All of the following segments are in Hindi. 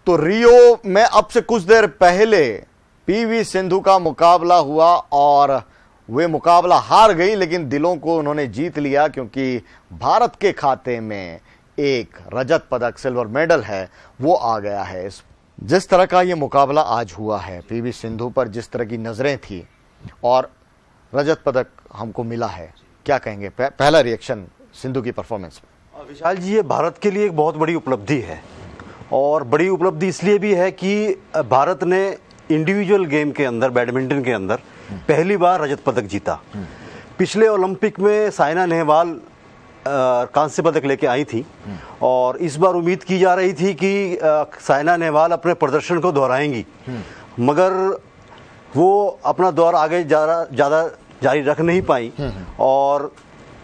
तो रियो में अब से कुछ देर पहले पीवी सिंधु का मुकाबला हुआ और वे मुकाबला हार गई, लेकिन दिलों को उन्होंने जीत लिया क्योंकि भारत के खाते में एक रजत पदक, सिल्वर मेडल है, वो आ गया है। जिस तरह का ये मुकाबला आज हुआ है, पीवी सिंधु पर जिस तरह की नजरें थी और रजत पदक हमको मिला है, क्या कहेंगे? पहला रिएक्शन सिंधु की परफॉर्मेंस में। विशाल जी, ये भारत के लिए एक बहुत बड़ी उपलब्धि है और बड़ी उपलब्धि इसलिए भी है कि भारत ने इंडिविजुअल गेम के अंदर, बैडमिंटन के अंदर पहली बार रजत पदक जीता। पिछले ओलंपिक में साइना नेहवाल कांस्य पदक लेके आई थी और इस बार उम्मीद की जा रही थी कि साइना नेहवाल अपने प्रदर्शन को दोहराएंगी, मगर वो अपना दौर आगे ज़्यादा जारी रख नहीं पाई और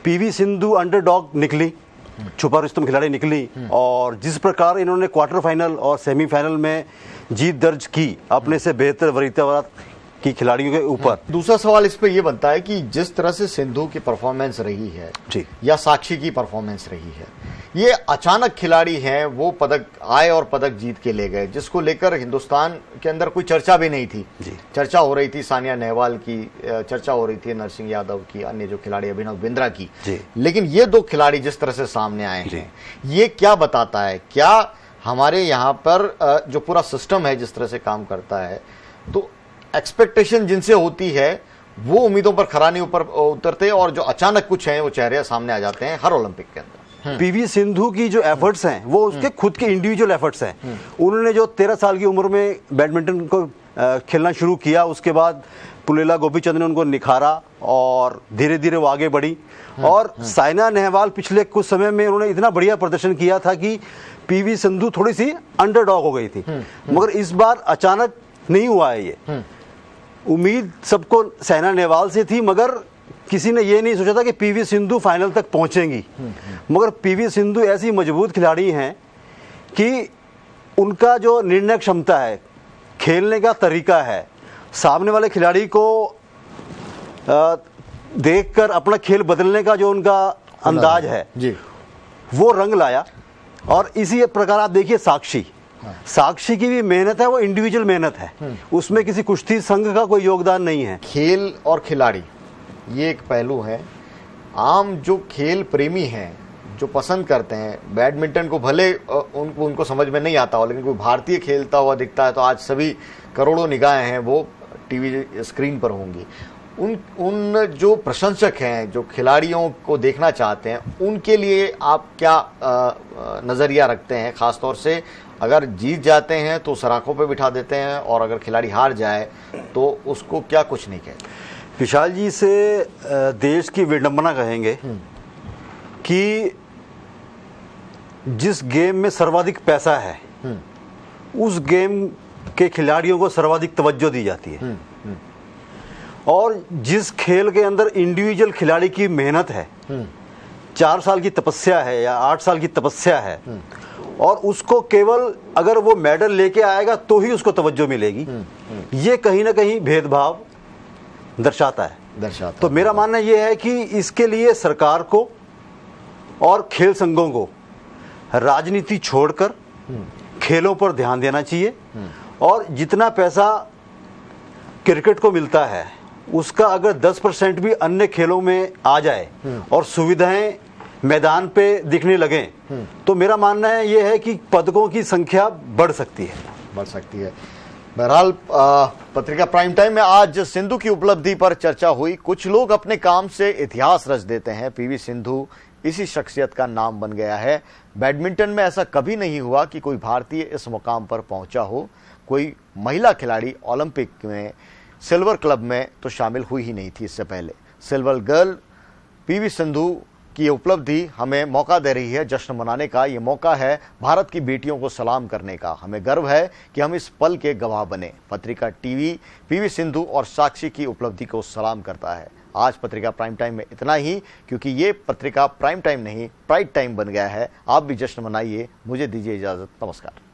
पीवी सिंधु अंडरडॉग निकली, छुपा रुस्तम खिलाड़ी निकली और जिस प्रकार इन्होंने क्वार्टर फाइनल और सेमीफाइनल में जीत दर्ज की अपने से बेहतर वरीयता की खिलाड़ियों के ऊपर। दूसरा सवाल इस पे ये बनता है कि जिस तरह से सिंधु की परफॉर्मेंस रही है या साक्षी की परफॉर्मेंस रही है, ये अचानक खिलाड़ी हैं, वो पदक आए और पदक जीत के ले गए, जिसको लेकर हिंदुस्तान के अंदर कोई चर्चा भी नहीं थी। चर्चा हो रही थी सानिया नेहवाल की, चर्चा हो रही थी नरसिंह यादव की, अन्य जो खिलाड़ी अभिनव बिंद्रा की, लेकिन ये दो खिलाड़ी जिस तरह से सामने आए हैं, ये क्या बताता है? क्या हमारे यहाँ पर जो पूरा सिस्टम है जिस तरह से काम करता है, तो एक्सपेक्टेशन जिनसे होती है वो उम्मीदों पर खरा नहीं ऊपर उतरते और जो अचानक कुछ है वो चेहरे सामने आ जाते हैं हर ओलंपिक के अंदर। पीवी सिंधु की जो एफर्ट्स हैं वो उसके खुद के इंडिविजुअल एफर्ट्स हैं। उन्होंने जो 13 साल की उम्र में बैडमिंटन को खेलना शुरू किया, उसके बाद पुलेला गोपीचंद ने उनको निखारा और धीरे धीरे वो आगे बढ़ी। और साइना नेहवाल पिछले कुछ समय में उन्होंने इतना बढ़िया प्रदर्शन किया था कि पीवी सिंधु थोड़ी सी अंडरडॉग हो गई थी, मगर इस बार अचानक नहीं हुआ है ये। उम्मीद सबको साइना नेहवाल से थी, मगर किसी ने ये नहीं सोचा था कि पीवी सिंधु फाइनल तक पहुंचेंगी। मगर पीवी सिंधु ऐसी मजबूत खिलाड़ी हैं कि उनका जो निर्णय क्षमता है, खेलने का तरीका है, सामने वाले खिलाड़ी को देखकर अपना खेल बदलने का जो उनका अंदाज है वो रंग लाया। और इसी प्रकार आप देखिए साक्षी की भी मेहनत है, वो इंडिविजुअल मेहनत है, उसमें किसी कुश्ती संघ का कोई योगदान नहीं है। खेल और खिलाड़ी ये एक पहलू है। आम जो खेल प्रेमी हैं, जो पसंद करते हैं बैडमिंटन को, भले उनको समझ में नहीं आता हो, लेकिन कोई भारतीय खेलता हुआ दिखता है तो आज सभी करोड़ों निगाहें हैं वो टीवी स्क्रीन पर होंगी। उन जो प्रशंसक हैं, जो खिलाड़ियों को देखना चाहते हैं, उनके लिए आप क्या नज़रिया रखते हैं? ख़ासतौर से अगर जीत जाते हैं तो सराखों पे बिठा देते हैं और अगर खिलाड़ी हार जाए तो उसको क्या कुछ नहीं कहते? विशाल जी, से देश की विडंबना कहेंगे कि जिस गेम में सर्वाधिक पैसा है उस गेम के खिलाड़ियों को सर्वाधिक तवज्जो दी जाती है। और जिस खेल के अंदर इंडिविजुअल खिलाड़ी की मेहनत है, 4 साल की तपस्या है या 8 साल की तपस्या है, और उसको केवल अगर वो मेडल लेके आएगा तो ही उसको तवज्जो मिलेगी, ये कहीं ना कहीं भेदभाव दर्शाता है। तो मेरा मानना ये है कि इसके लिए सरकार को और खेल संघों को राजनीति छोड़कर खेलों पर ध्यान देना चाहिए और जितना पैसा क्रिकेट को मिलता है उसका अगर 10% भी अन्य खेलों में आ जाए और सुविधाएं मैदान पे दिखने लगें तो मेरा मानना है ये है कि पदकों की संख्या बढ़ सकती है। बहरहाल पत्रिका प्राइम टाइम में आज सिंधु की उपलब्धि पर चर्चा हुई। कुछ लोग अपने काम से इतिहास रच देते हैं। पीवी सिंधु इसी शख्सियत का नाम बन गया है। बैडमिंटन में ऐसा कभी नहीं हुआ कि कोई भारतीय इस मुकाम पर पहुंचा हो। कोई महिला खिलाड़ी ओलंपिक में सिल्वर क्लब में तो शामिल हुई ही नहीं थी इससे पहले। सिल्वर गर्ल पीवी सिंधु की उपलब्धि हमें मौका दे रही है जश्न मनाने का। ये मौका है भारत की बेटियों को सलाम करने का। हमें गर्व है कि हम इस पल के गवाह बने। पत्रिका टीवी पीवी सिंधु और साक्षी की उपलब्धि को सलाम करता है। आज पत्रिका प्राइम टाइम में इतना ही, क्योंकि ये पत्रिका प्राइम टाइम नहीं प्राइड टाइम बन गया है। आप भी जश्न मनाइए। मुझे दीजिए इजाजत। नमस्कार।